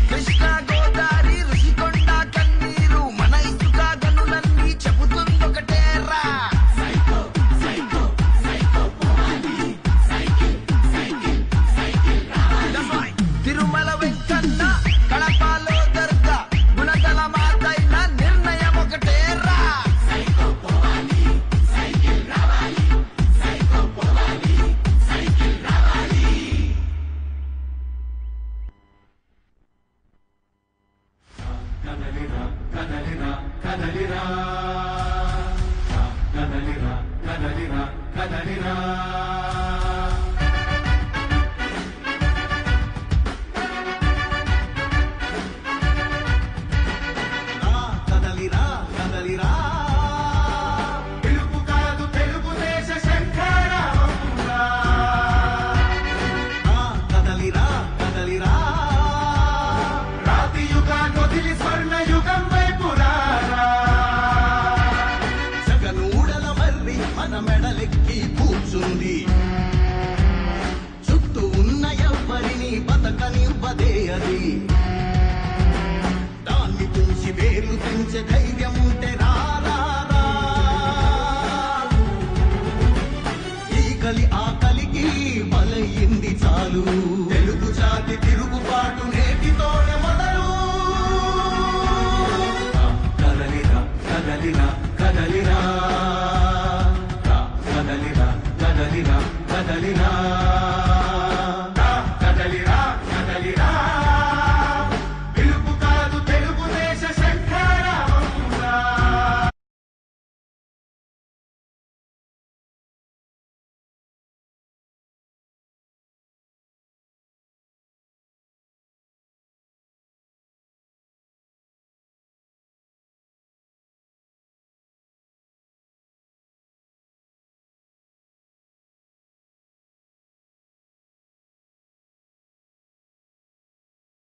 కృష్ణా గోదావరి ఋషికొండ కన్నీరు మన ఇసుక గనులన్నీ చెబుతుందొకటేరా తిరుమల వెంకన్న కడపలో దర్గా గుణదల మాతైన నిర్ణయం ఒకటేరా కదలిరా కదలిరా కదలిరా కదలిరా కదలిరా కదలిరా కదలిరా కదలిరా తెలుగు కాదు తెలుగుదేశ శంకరావురా కదలిరా కదలిరా రాతి యుగాన్ని వదిలి స్వర్ణ యుగం వైపు రారా జగనూడల మర్రి మన మెడలెక్కి కూర్చుంది చుట్టూ ఉన్న ఎవ్వరిని బతకనివ్వదే అది దాన్ని తుంచి వేలు తెంచే